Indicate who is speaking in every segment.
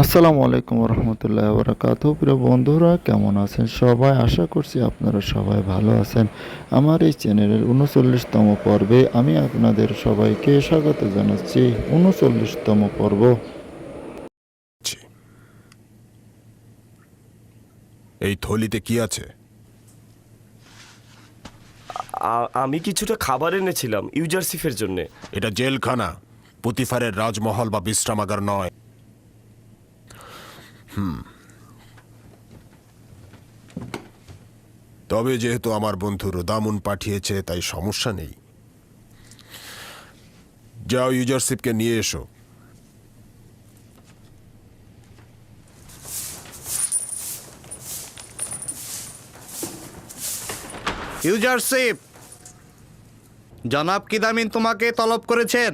Speaker 1: আসসালামু আলাইকুম রহমতুল্লাহ বরকাত। প্রিয় বন্ধুরা, কেমন আছেন সবাই? আশা করছি আপনারা সবাই ভালো আছেন। আমার এই চ্যানেলের ৩৯তম পর্বে আমি আপনাদের সবাইকে স্বাগত জানাচ্ছি। ৩৯তম পর্ব।
Speaker 2: ছি। এই থলিতে কি আছে?
Speaker 3: আমি কিছুটা খাবার এনেছিলাম ইউজারসিফের জন্য।
Speaker 2: এটা জেলখানা, পুতিফারের রাজমহল বা বিশ্রামাগার নয়। তবে যেহেতু আমার বন্ধু রোদামুন পাঠিয়েছে, তাই সমস্যা নেই। যাও, ইউজারশিপকে নিয়ে এসো।
Speaker 4: ইউজারশিপ, জনাব কিদামিন তোমাকে তলব করেছেন।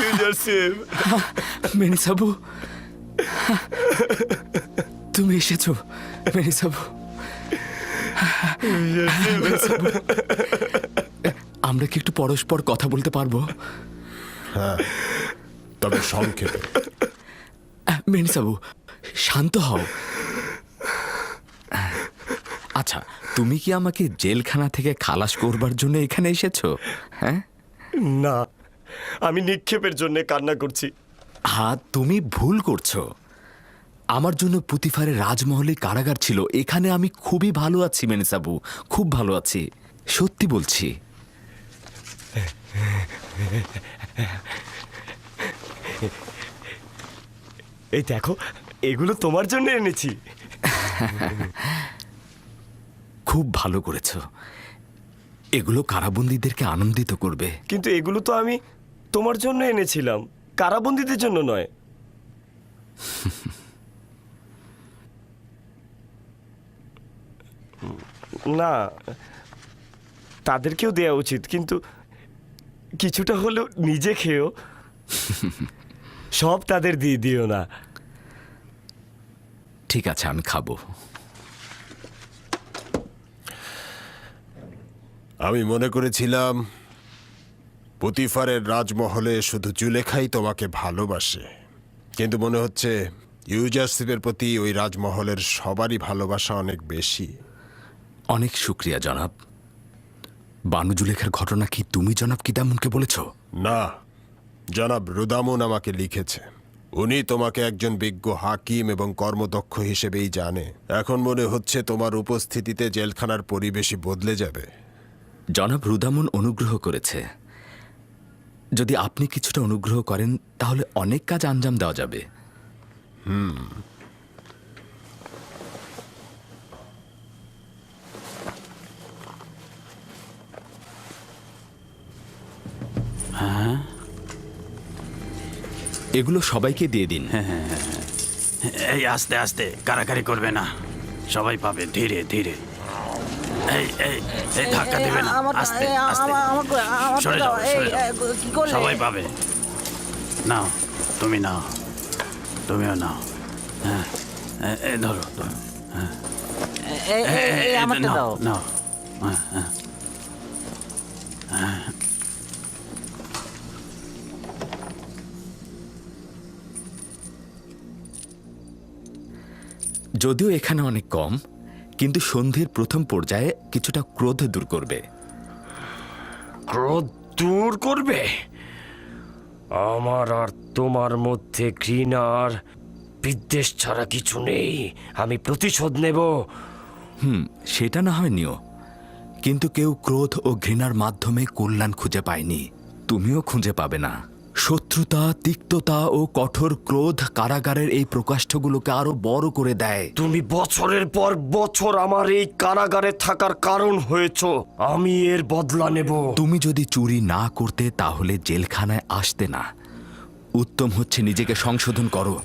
Speaker 3: ইউজারসিফ,
Speaker 5: মেনিসাবু, তুমি এসেছো মেনিসাবু। মেনিসাবু, আমরা কি একটু পরস্পর কথা বলতে পারবো?
Speaker 2: তবে সংক্ষেপে।
Speaker 5: মেনিসাবু, শান্ত হও। আচ্ছা, তুমি কি আমাকে জেলখানা থেকে খালাস করবার জন্য এখানে এসেছো? হ্যাঁ
Speaker 3: না, আমি নিক্ষেপের জন্য কান্না করছি।
Speaker 5: হ্যাঁ, তুমি ভুল করছো। আমার জন্য পুতিফারের রাজমহলে কারাগার ছিল। এখানে আমি খুবই ভালো আছি মেনিসাবু, খুব ভালো আছি, সত্যি বলছি।
Speaker 3: এই দেখো, এগুলো তোমার জন্য এনেছি।
Speaker 5: খুব ভালো করেছো। এগুলো কারাবন্দীদেরকে আনন্দিত করবে।
Speaker 3: কিন্তু এগুলো তো আমি তোমার জন্য এনেছিলাম, কারাবন্দীদের জন্য নয়। না, তাদেরকেও দেওয়া উচিত, কিন্তু কিছুটা হলেও নিজে খেয়েও। সব তাদের দিয়ে দিও না।
Speaker 5: ঠিক আছে, আমি খাবো।
Speaker 2: আমি মনে করেছিলাম পুতিফারের রাজমহলে শুধু জুলেখাই তোমাকে ভালোবাসে, কিন্তু মনে হচ্ছে ইউজারশিপের প্রতি ওই রাজমহলের সবারই ভালোবাসা অনেক বেশি।
Speaker 5: অনেক শুক্রিয়া জনাব। বানু জুলেখার ঘটনা কি তুমি জনাব কিদামুনকে বলেছ?
Speaker 2: না, জনাব রুদামুন আমাকে লিখেছে। উনি তোমাকে একজন বিজ্ঞ হাকিম এবং কর্মদক্ষ হিসেবেই জানে। এখন মনে হচ্ছে তোমার উপস্থিতিতে জেলখানার পরিবেশই বদলে যাবে।
Speaker 5: জনাব রুদামুন অনুগ্রহ করেছে। যদি আপনি কিছুটা অনুগ্রহ করেন তাহলে অনেক কাজ আঞ্জাম দেওয়া যাবে। এগুলো সবাইকে দিয়ে দিন।
Speaker 6: এই আস্তে আস্তে, কারাকারি করবে না, সবাই পাবে। ধীরে ধীরে। এই এই এই ধাক্কা দেবে না, আস্তে আস্তে। সরে যাও, সরে যাও। সবাই পাবে। নাও, তুমি নাও, তুমিও নাও। হ্যাঁ, এই ধরো, ধরো। হ্যাঁ, নাও, নাও। হ্যাঁ, হ্যাঁ।
Speaker 5: যদিও এখানে অনেক কম, কিন্তু সন্ধির প্রথম পর্যায়ে কিছুটা ক্রোধ দূর করবে।
Speaker 3: ক্রোধ দূর করবে? আমার আর তোমার মধ্যে ঘৃণার বিদ্বেষ ছাড়া কিছু নেই। আমি প্রতিশোধ নেব।
Speaker 5: সেটা না হয় নিও, কিন্তু কেউ ক্রোধ ও ঘৃণার মাধ্যমে কল্যাণ খুঁজে পায়নি। তুমিও খুঁজে পাবে না। শত্রুতা, তিক্ততা ও কঠোর ক্রোধ কারাগারের এই প্রকাষ্ঠগুলোকে আরো বড় করে দেয়।
Speaker 3: তুমি বছরের পর বছর আমার এই কারাগারে থাকার কারণ হয়েছ। আমি এর বদলা নেব।
Speaker 5: তুমি যদি চুরি না করতে তাহলে জেলখানায় আসতে না। উত্তম হচ্ছে নিজেকে সংশোধন করো।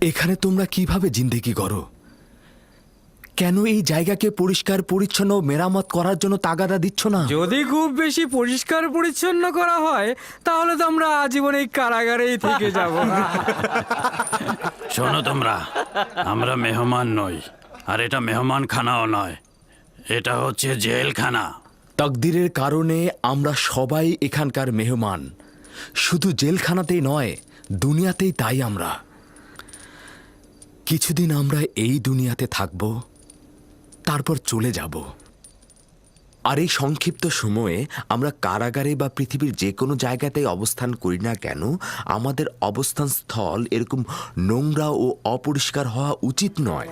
Speaker 5: এখানে তোমরা কিভাবে জিন্দেগি করো? কেন এই জায়গাকে পরিষ্কার পরিচ্ছন্ন ও মেরামত করার জন্য তাগাদা দিচ্ছ না?
Speaker 7: যদি খুব বেশি পরিষ্কার পরিচ্ছন্ন করা হয় তাহলে তো আমরা আজীবন এই কারাগারেই থেকে যাব।
Speaker 6: শোনো তোমরা, আমরা মেহমান নই, আর এটা মেহমান খানাও নয়, এটা হচ্ছে জেলখানা।
Speaker 5: তাকদিরের কারণে আমরা সবাই এখানকার মেহমান। শুধু জেলখানাতেই নয়, দুনিয়াতেই তাই আমরা। কিছুদিন আমরা এই দুনিয়াতে থাকব, তারপর চলে যাব। আর এই সংক্ষিপ্ত সময়ে আমরা কারাগারে বা পৃথিবীর যে কোনো জায়গাতেই অবস্থান করি না কেন, আমাদের অবস্থান স্থল এরকম নোংরা ও অপরিষ্কার হওয়া উচিত নয়।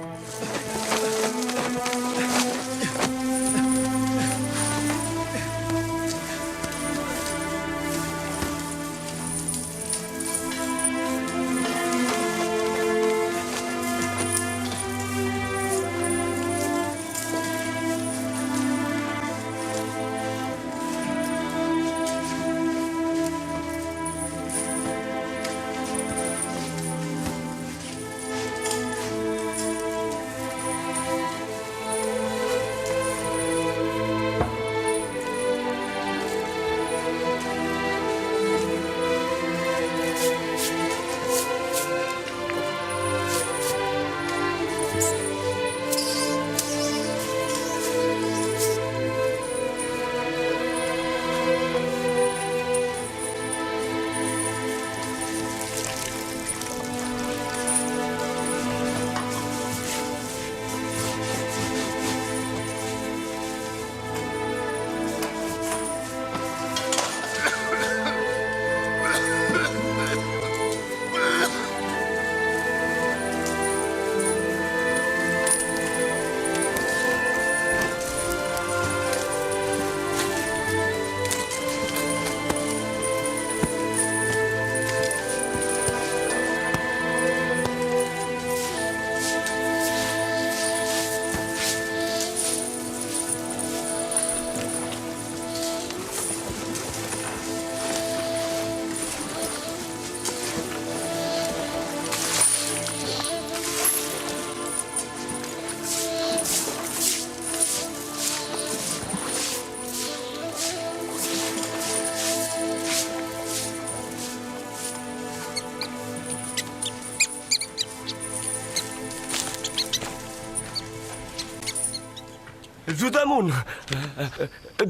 Speaker 3: রুদামুন,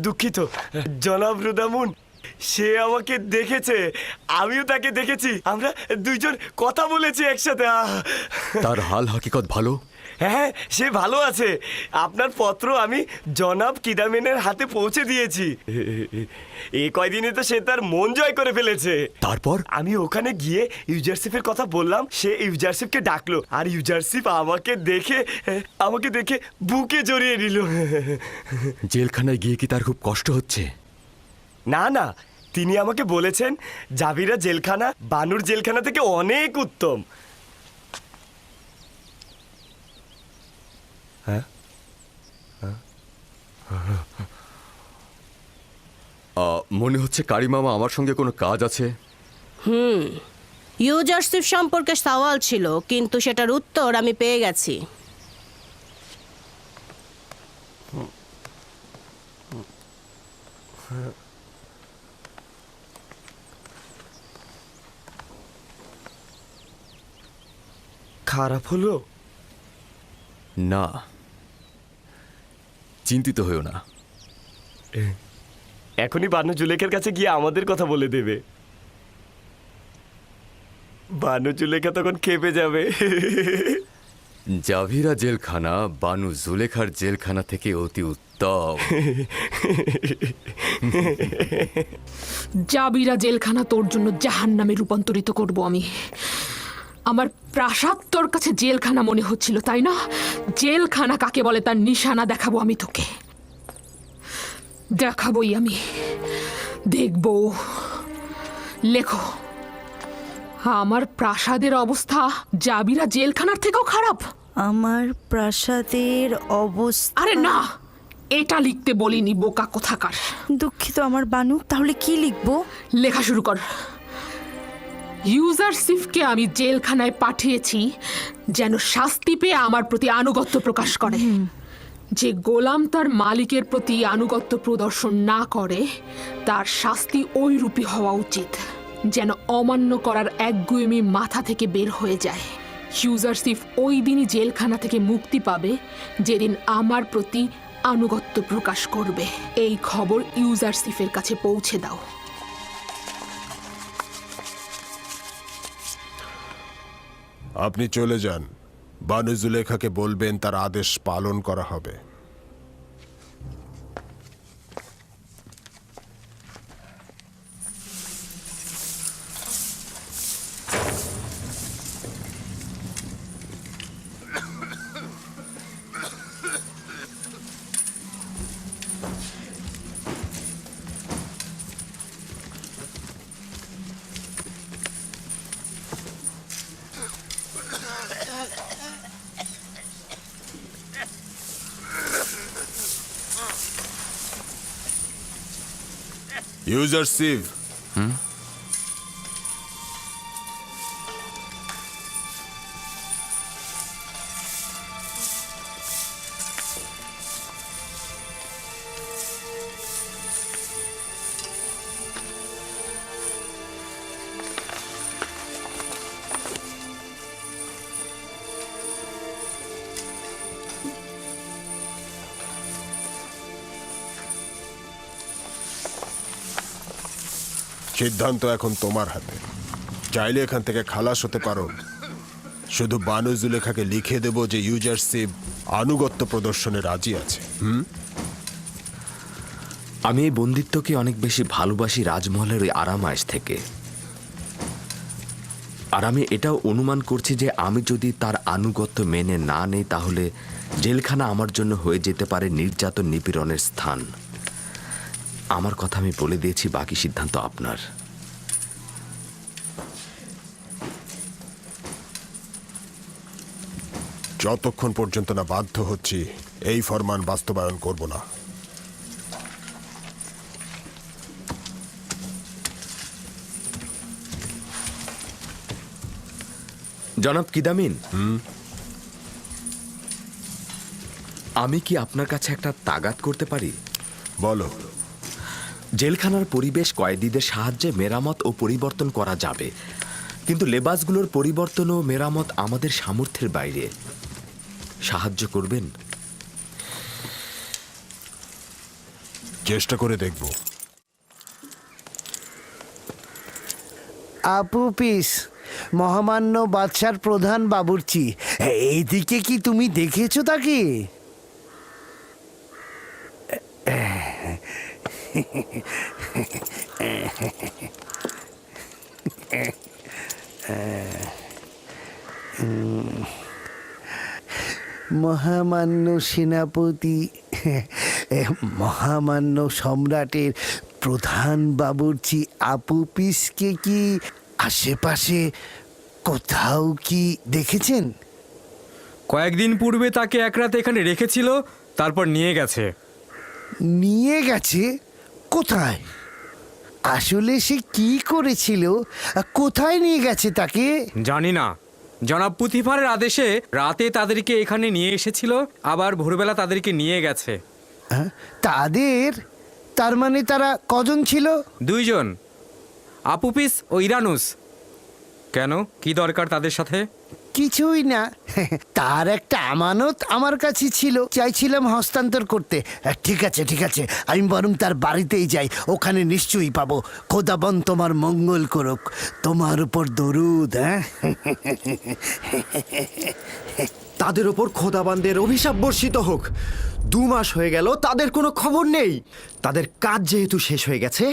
Speaker 3: দুঃখিত জনাব রুদামুন, সে আমাকে দেখেছে, আমিও তাকে দেখেছি, আমরা দুইজন কথা বলেছি একসাথে।
Speaker 5: তার হাল হাকিকত ভালো?
Speaker 3: হ্যাঁ, সে ভালো আছে। আপনার পত্র আমি জনাব কিদামেনের হাতে পৌঁছে দিয়েছি। এই কয়দিনে তো সে তার মন জয় করে ফেলেছে।
Speaker 5: তারপর
Speaker 3: আমি ওখানে গিয়ে ইউজারশিপের কথা বললাম, সে ইউজারশিপকে ডাকলো, আর ইউজারশিপ আমাকে দেখে বুকে জড়িয়ে নিল।
Speaker 5: জেলখানায় গিয়ে কি তার খুব কষ্ট হচ্ছে?
Speaker 3: না না, তিনি আমাকে বলেছেন জাবিরা জেলখানা বানুর জেলখানা থেকে অনেক উত্তম।
Speaker 8: মনে হচ্ছে কারি মামা আমার সঙ্গে কোনো কাজ আছে।
Speaker 9: ইউজারশিপ সম্পর্কে সওয়াল ছিল, কিন্তু সেটার উত্তর আমি পেয়ে গেছি।
Speaker 3: খারাপ হলো?
Speaker 8: না, চিন্তিত হইও না।
Speaker 3: এখনই বানু জুলেখার কাছে গিয়ে আমাদের কথা বলে দেবে। বানু জুলেখা তখন খেপে যাবে।
Speaker 8: জাভিরা জেলখানা বানু জুলেখার জেলখানা থেকে অতি উত্তম।
Speaker 10: জাবিরা জেলখানা তোর জন্য জাহান্নামে রূপান্তরিত করব আমি। আমার প্রাসাদ তোর কাছে জেলখানা মনে হচ্ছিল, তাই না? জেলখানা কাকে বলে তার নিশানা দেখাবো আমি তোকে, দেখাবোই আমি, দেখবো। লেখো, আমার প্রাসাদের অবস্থা জাবিরা জেলখানার থেকেও খারাপ।
Speaker 9: আমার প্রাসাদের অবস্থা?
Speaker 10: আরে না, এটা লিখতে বলিনি, বোকা কোথাকার।
Speaker 9: দুঃখিত আমার বানু, তাহলে কি লিখবো?
Speaker 10: লেখা শুরু কর। ইউজারশিপকে আমি জেলখানায় পাঠিয়েছি যেন শাস্তি পেয়ে আমার প্রতি আনুগত্য প্রকাশ করে। যে গোলাম তার মালিকের প্রতি আনুগত্য প্রদর্শন না করে তার শাস্তি ওই রূপী হওয়া উচিত যেন অমান্য করার একগুয়েমি মাথা থেকে বের হয়ে যায়। ইউজারশিপ ওই দিনই জেলখানা থেকে মুক্তি পাবে যেদিন আমার প্রতি আনুগত্য প্রকাশ করবে। এই খবর ইউজারশিপের কাছে পৌঁছে দাও।
Speaker 2: আপনি চলে যান। বানু জুলেখাকে বলবেন তার আদেশ পালন করা হবে। ইউজারশিপ, সিদ্ধান্ত এখন তোমার হাতে। চাইলে এখান থেকে খালাস হতে পারো। শুধু বানু জুলেখাকে লিখে দেব যে ইউজারশিপ আনুগত্য প্রদর্শনে রাজি আছে।
Speaker 5: আমি এই বন্দিত্বকে অনেক বেশি ভালোবাসি রাজমহলের ওই আরামায়েশ থেকে। আর আমি এটাও অনুমান করছি যে আমি যদি তার আনুগত্য মেনে না নেই তাহলে জেলখানা আমার জন্য হয়ে যেতে পারে নির্যাতন নিপীড়নের স্থান। আমার কথা আমি বলে দিয়েছি, বাকি সিদ্ধান্ত আপনার।
Speaker 2: যতক্ষণ পর্যন্ত না বাধ্য হচ্ছি এই ফরমান বাস্তবায়ন করব না।
Speaker 5: জনাব কিদামিন, আমি কি আপনার কাছে একটা তাগাদ করতে পারি?
Speaker 2: বলো।
Speaker 5: জেলখানার পরিবেশ কয়েদিদের সাহায্যে মেরামত ও পরিবর্তন করা যাবে, কিন্তু লেবাসগুলোর পরিবর্তন ও মেরামত আমাদের সামর্থ্যের বাইরে। সাহায্য করবেন?
Speaker 2: চেষ্টা করে দেখব।
Speaker 4: আপু পিস, মহামান্য বাদশার প্রধান বাবুর্চি, এইদিকে কি তুমি দেখেছো তাকে? মহামান্য সেনাপতি, মহামান্য সম্রাটের প্রধান বাবুর্চি আপু পিসকে কি আশেপাশে কোথাও কি দেখেছেন?
Speaker 7: কয়েকদিন পূর্বে তাকে এক রাত এখানে রেখেছিল, তারপর নিয়ে গেছে।
Speaker 4: নিয়ে গেছে? কোথায়? আসলে সে কি করেছিল? কোথায় নিয়ে গেছে তাকে?
Speaker 7: জানি না। জনাব পুথিফারের আদেশে রাতে তাদেরকে এখানে নিয়ে এসেছিল, আবার ভোরবেলা তাদেরকে নিয়ে গেছে।
Speaker 4: তাদের? তার মানে তারা কজন ছিল?
Speaker 7: 2 জন, আপুপিস ও ইরানুস। কেন, কি দরকার তাদের সাথে?
Speaker 4: কিছুই না, তার একটা আমানত আমার কাছে ছিল, চাইছিলাম হস্তান্তর করতে। ঠিক আছে ঠিক আছে, আমি বরং তার বাড়িতেই যাই, ওখানে নিশ্চয়ই পাবো। খোদাবন তোমার মঙ্গল করুক, তোমার উপর দরুদ।
Speaker 11: তাদের ওপর খোদাবানদের অভিশাপ বর্ষিত হোক। 2 মাস হয়ে গেল, তাদের কোনো খবর নেই। তাদের কাজ যেহেতু শেষ হয়ে গেছে,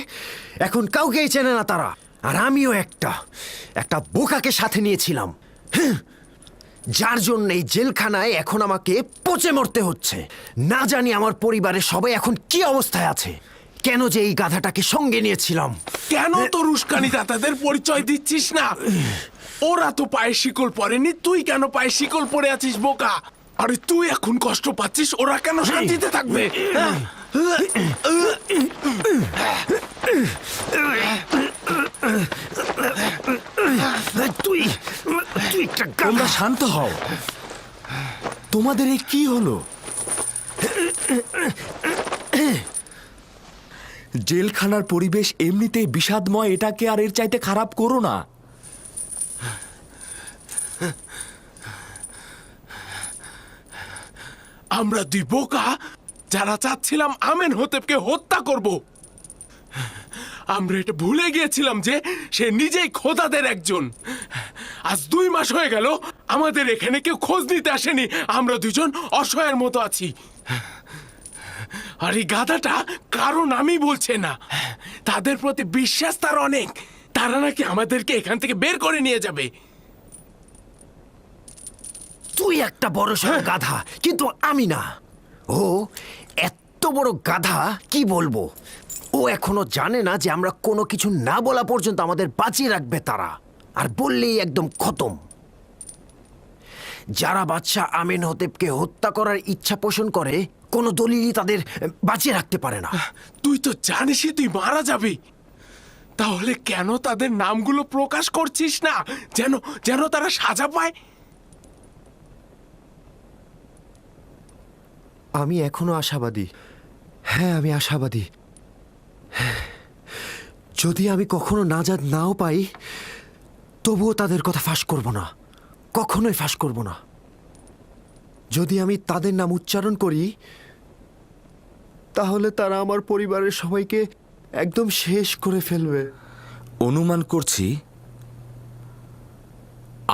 Speaker 11: এখন কাউকেই চেনে না তারা। আর আমিও একটা বোকাকে সাথে নিয়েছিলাম, যার জন্য এই জেলখানায় এখন আমাকে পচে মরতে হচ্ছে। না জানি আমার পরিবারের সবাই এখন কি অবস্থায় আছে। কেন যে এই গাধাটাকে সঙ্গে নিয়েছিলাম।
Speaker 12: কেন তোর উস্কানিটা তাদের পরিচয় দিচ্ছিস না? ওরা তো পায়ে শিকল পরেনি, তুই কেন পায়ে শিকল পরে আছিস বোকা? আরে তুই এখন কষ্ট পাচ্ছিস, ওরা কেন শান্তিতে থাকবে? হ্যাঁ?
Speaker 11: তুই তুই একটা
Speaker 5: তোমরা শান্ত হও। তোমাদের এ কি হলো? জেলখানার পরিবেশ এমনিতেই বিষাদময়, এটাকে আর এর চাইতে খারাপ করো না।
Speaker 12: আমরা দুই বোকা যারা চাচ্ছিলাম আমেনহোতেপকে হত্যা করব। আমরা এটা ভুলে গিয়েছিলাম যে সে নিজেই খোদাদের একজন। আজ 2 মাস হয়ে গেল আমাদের এখানে কেউ খোঁজ নিতে আসেনি। আমরা দুজন অসহায়ের মতো আছি। আর এই গাধাটা কারণ আমি বলছে না, তাদের প্রতি বিশ্বাস তার অনেক। তারা নাকি আমাদেরকে এখান থেকে বের করে নিয়ে যাবে।
Speaker 11: তুই একটা বড় সড় গাধা, কিন্তু আমি না। ও এত বড় গাধা কি বলবো। ও এখনো জানে না যে আমরা কোনো কিছু না বলা পর্যন্ত আমাদের বাঁচিয়ে রাখবে তারা, আর বললেই একদম খতম। যারা বাদশাহ আমেনহোতেপকে হত্যা করার ইচ্ছা পোষণ করে, কোনো দলিলই তাদের বাঁচিয়ে রাখতে পারে না।
Speaker 12: তুই তো জানিসই তুই মারা যাবি। তাহলে কেন তাদের নামগুলো প্রকাশ করছিস না, যেন যেন তারা সাজা পায়?
Speaker 11: আমি এখনো আশাবাদী। হ্যাঁ, আমি আশাবাদী। যদি আমি কখনো নাজাত নাও পাই, তবুও তাদের কথা ফাঁস করব না, কখনোই ফাঁস করব না। যদি আমি তাদের নাম উচ্চারণ করি, তাহলে তারা আমার পরিবারের সবাইকে একদম শেষ করে ফেলবে।
Speaker 5: অনুমান করছি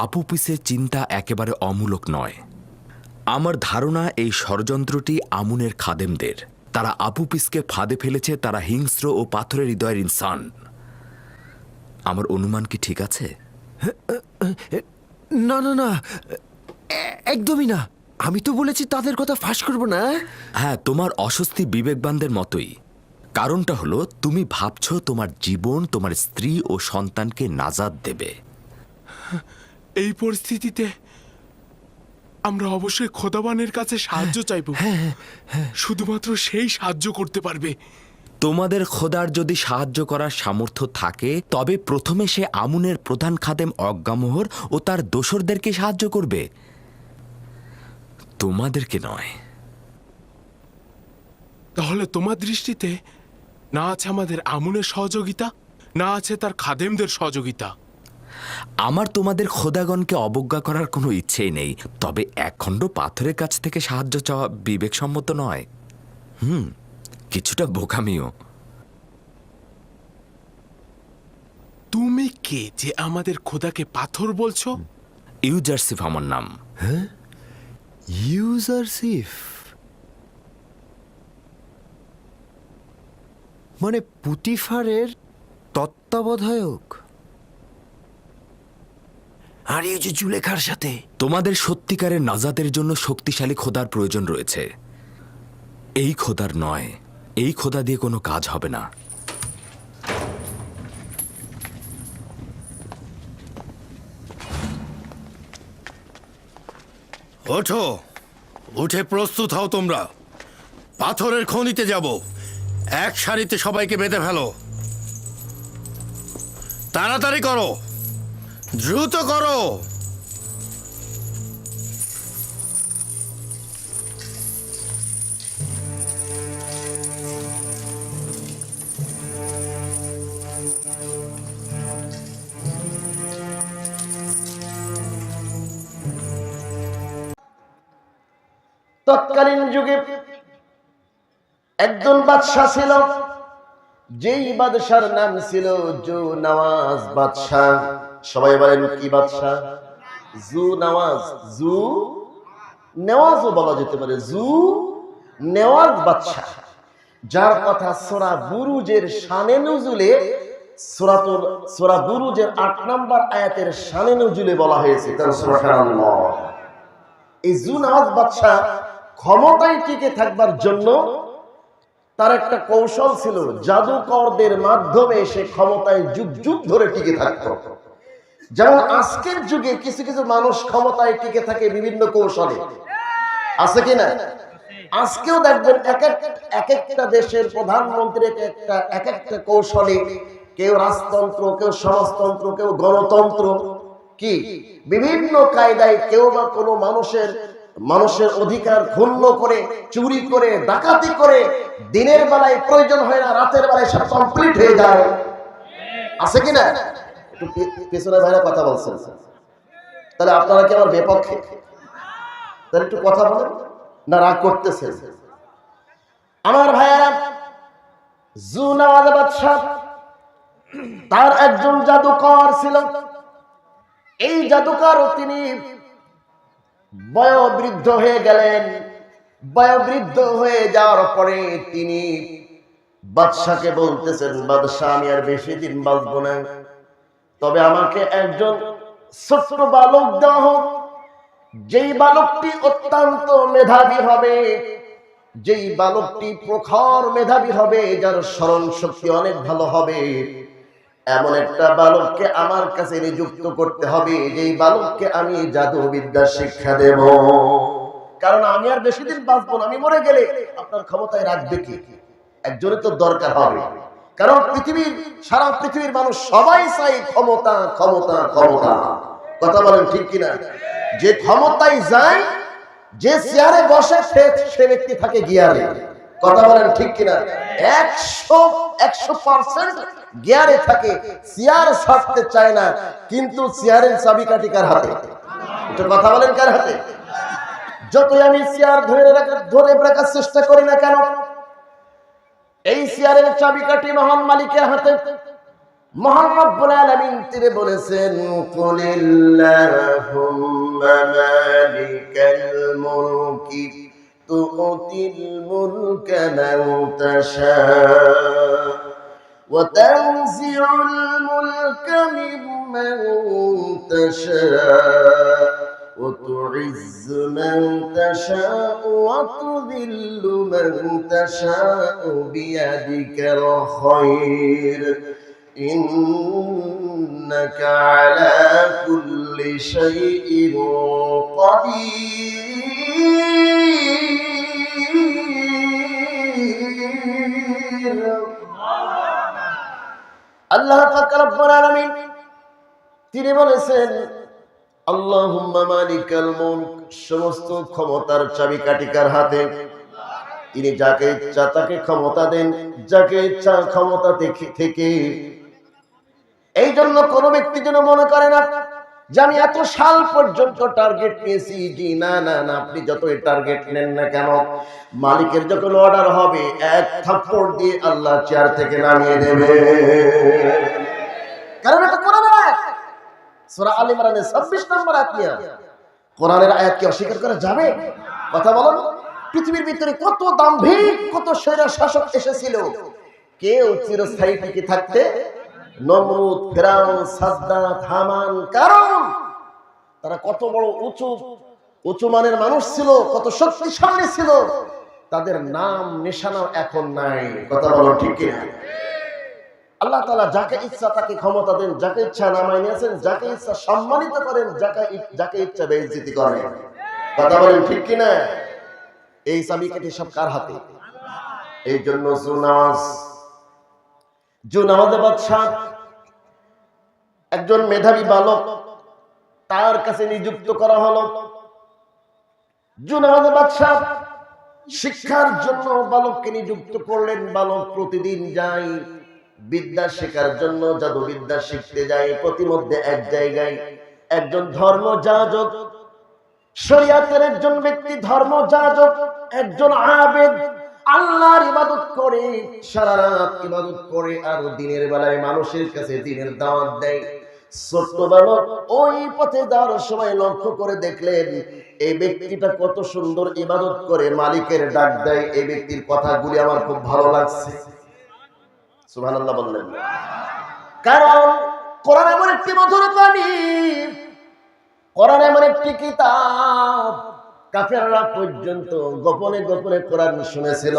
Speaker 5: আপুপিসের চিন্তা একেবারে অমূলক নয়। আমার ধারণা এই ষড়যন্ত্রটি আমুনের খাদেমদের। তারা আপুপিসকে ফাঁদে ফেলেছে। তারা হিংস্র ও পাথরের হৃদয়ের ইনসান। আমার অনুমান কি ঠিক আছে?
Speaker 11: না না না, একদমই না। আমি তো বলেছি তাদের কথা ফাঁস করব না।
Speaker 5: হ্যাঁ, তোমার অস্বস্তি বিবেকবানদের মতোই। কারণটা হলো তুমি ভাবছো তোমার জীবন তোমার স্ত্রী ও সন্তানকে নাজাত দেবে।
Speaker 12: এই পরিস্থিতিতে আমরা অবশ্যই খোদাবানের কাছে সাহায্য চাইব। শুধুমাত্র সেই সাহায্য করতে পারবে।
Speaker 5: তোমাদের খোদার যদি সাহায্য করার সামর্থ্য থাকে, তবে প্রথমে সে আমুনের প্রধান খাদেম অজ্ঞামোহর ও তার দোসরদেরকে সাহায্য করবে, তোমাদেরকে নয়।
Speaker 12: তাহলে তোমার দৃষ্টিতে না আছে আমাদের আমুনের সহযোগিতা, না আছে তার খাদেমদের সহযোগিতা।
Speaker 5: আমার তোমাদের খোদাগণকে অবজ্ঞা করার কোনো ইচ্ছেই নেই, তবে একখণ্ড পাথরের কাছ থেকে সাহায্য চাওয়া বিবেকসম্মত নয়। কিছুটা বোকামিও।
Speaker 12: তুমি কে যে আমাদের খোদাকে পাথর বলছো?
Speaker 5: ইউজারসিফ আমার নাম।
Speaker 11: ইউজারসিফ মানে পুতিফারের তত্ত্বাবধায়ক? আর এই যে জুলেখার সাথে
Speaker 5: তোমাদের সত্যিকারের নাজাতের জন্য শক্তিশালী খোদার প্রয়োজন রয়েছে। এই খোদার নয়। এই খোদা দিয়ে কোনো কাজ হবে না।
Speaker 13: ওঠো, উঠে প্রস্তুত হও তোমরা। পাথরের খনিতে যাব। এক সারিতে সবাইকে বেঁধে ফেলো। তাড়াতাড়ি করো, দ্রুত করো।
Speaker 14: তৎকালীন যুগে একজন বাদশাহ ছিল, যেই বাদশার নাম ছিল জু নওয়াজ বাদশাহ। সবাই বলেন কি বাদশাহ? জু নওয়াজ। জু নেওয়াজও বলা যেতে পারে, জু নেওয়াজ বাদশাহ, যার কথা সূরা বুরুজের শানে নুজুলে, সূরা বুরুজের 8 নম্বর আয়াতের শানে নুজুলে বলা হয়েছে। সুবহানাল্লাহ। এই জু নওয়াজ বাদশাহ ক্ষমতায় টিকে থাকবার জন্য তার একটা কৌশল ছিল। জাদুকরদের মাধ্যমে সে ক্ষমতায় যুগ যুগ ধরে টিকে থাকত। যেমন আজকের যুগে কিছু কিছু মানুষ ক্ষমতায় টিকে থাকে বিভিন্ন কৌশলে, আছে কিনা? আজকেও দেখবেন এক একটা দেশের প্রধানমন্ত্রী এক একটা কৌশলে কেউ রাজতন্ত্র, কেউ সমাজতন্ত্র, কেউ গণতন্ত্র, কি বিভিন্ন কায়দায় কেউ বা কোনো মানুষের অধিকার ক্ষুণ্ণ করে, চুরি করে, ডাকাতি করে, দিনের বেলায় প্রয়োজন হয় না, রাতের বেলায় সব কমপ্লিট হয়ে যায়। আছে কিনা? একটু পেছনে ভাইরা কথা বলছেন, তাহলে আপনারা কি আমার বিপক্ষে? তাহলে একটু কথা বলেন না, রাগ করতেছেন? আমার ভাইয়ারা, জুনাওয়াজ বাদশাহ তার একজন জাদুকর ছিল। এই জাদুকর তিনি বয়োবৃদ্ধ হয়ে গেলেন। বয়োবৃদ্ধ হয়ে যাওয়ার পরে তিনি বাদশাকে বলতেছেন, বাদশাহ আমি আর বেশি দিন বাঁচবো না, তবে আমাকে একজন ছোট্ট বালক দেওয়া হোক, যেই বালকটি অত্যন্ত মেধাবী হবে, যেই বালকটি প্রখর মেধাবী হবে, যার স্মরণ শক্তি অনেক ভালো হবে, এমন একটা বালককে আমার কাছে নিযুক্ত করতে হবে, যেই বালককে আমি জাদুবিদ্যা শিক্ষা দেব। কারণ আমি আর বেশি দিন বাঁচবো না, আমি মরে গেলে আপনার ক্ষমতায় রাখবে কি? একজনের তো দরকার হবে। কারণ সারা পৃথিবীর মানুষ সবাই চাই ক্ষমতা, ক্ষমতা, ক্ষমতা। কথা বলেন ঠিক কিনা? যে ক্ষমতায় যায়, যে চেয়ারে বসে, সে ব্যক্তি থাকে গিয়ারে। কথা বলেন ঠিক কিনা? 100% গিয়ারে থাকে, চেয়ার ছাড়তে চায় না, কিন্তু চেয়ারের চাবিকাঠি কার হাতে? একটু কথা বলেন, কার হাতে? যতই আমি চেয়ার ধরে রাখার চেষ্টা করি না কেন, এই চেয়ারের চাবিকাঠি মহান মালিকের হাতে। মহান রব্বুল আলামিন তিনি বলেছেন, কুলিল্লাহুম্মা মালিকাল মুলকি তুতিল মুলকা মান তাশা ওয়া তানজিউল মুলকা মিম্মান তাশা ওয়া তুইজ্জু মান তাশা ওয়া তুযিল্লু মান তাশা বিয়াদিকাল খায়র ইন্নাকা আলা কুল্লি শাইইন কাদির। আল্লাহ পাক রব্বুল আলামিন তিনি বলেছেন, আল্লাহুম্মা মালিকাল মুলক, সমস্ত ক্ষমতার চাবিকাঠি কার হাতে? তিনি যাকে ইচ্ছা তাকে ক্ষমতা দেন, যাকে ইচ্ছা ক্ষমতা থেকে। এই জন্য কোন ব্যক্তি যেন মনে করে না যে আমি এত সাল পর্যন্ত টার্গেট নিয়েছি। জি না না না, আপনি যতই টার্গেট নেন না কেন, মালিকের যখন অর্ডার হবে, এক থাপ্পড় দিয়ে আল্লাহ চেয়ার থেকে নামিয়ে দেবে। কারণ এটা কোরআনের আয়াত। সূরা আল ইমরানের 26 নম্বর আয়াত নিয়ে কোরআনের আয়াত কি অস্বীকার করা যাবে? কথা বলুন। পৃথিবীর ভিতরে কত দাম্ভিক, কত স্বৈর শাসক এসেছিল, কেউ চিরস্থায়ী টিকে থাকতে? নমরুদ, ফিরাউন, সাদ্দাত, হামান। কারণ তারা কত বড় উঁচু মানের মানুষ ছিল, কত শক্তিশালী ছিল, তাদের নাম নিশানা এখন নাই। কথা বলো ঠিক কিনা? আল্লাহ তাআলা যাকে ইচ্ছা তাকে ক্ষমতা দেন, যাকে ইচ্ছা নামায় নিয়েছেন, যাকে ইচ্ছা সম্মানিত করেন, যাকে ইচ্ছা বেইজ্জতি করেন। কথা বলেন ঠিক কিনা? এই চাবিকাঠি সব কার হাতে? এই জন্য জুনাওয়াজ বাদশাহ একজন মেধাবী বালক তার কাছে নিযুক্ত করা হলো। জুনাওয়াজ বাদশাহ শিক্ষার জন্য বালককে নিযুক্ত করলেন। বালক প্রতিদিন যায় বিদ্যা শেখার জন্য, জাদুবিদ্যা শিখতে যায়। প্রতিমধ্যে এক জায়গায় একজন ধর্মযাজক, শরিয়াতের একজন ব্যক্তি, ধর্মযাজক, একজন আবেদ, আল্লাহর ইবাদত করে, সারা রাত ইবাদত করে, আর দিনের বেলায় মানুষের কাছে দিনের দাওয়াত দেয়। ছোট্ট বালক ওই পথে যাওয়ার সময় লক্ষ্য করে দেখলেন এই ব্যক্তিটা কত সুন্দর ইবাদত করে, মালিকের ডাক দেয়। এই ব্যক্তির কথাগুলি আমার খুব ভালো লাগছে। সুবহানাল্লাহ বললেন। কারণ কোরআন এমন একটি মধুর বাণী, কোরআন এমন একটি কিতাব, কাফেররা পর্যন্ত গোপনে গোপনে কোরআন শুনেছিল।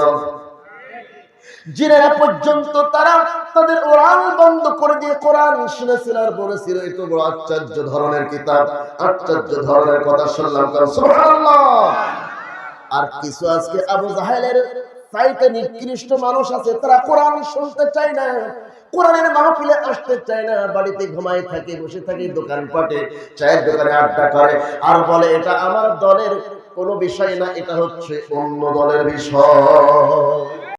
Speaker 14: জিনেরা পর্যন্ত তারা তাদের ওরাল বন্ধ করে দিয়ে কোরআন শুনেছিল আর বলেছিল এত বড় আশ্চর্য ধরনের কিতাব, আশ্চর্য ধরনের কথা শুনলাম। সুবহানাল্লাহ। আর কিছু আজকে আবু জাহেলের চাইতে নিকৃষ্ট মানুষ আছে, তারা কোরআন শুনতে চায় না, কোরআনের মাহফিলে আসতে চায় না, বাড়িতে ঘুমায় থাকে, বসে থাকে দোকানপাটে, চায়ের দোকানে আড্ডা করে আর বলে এটা আমার দলের কোনো বিষয় না, এটা হচ্ছে অন্য দলের বিষয়।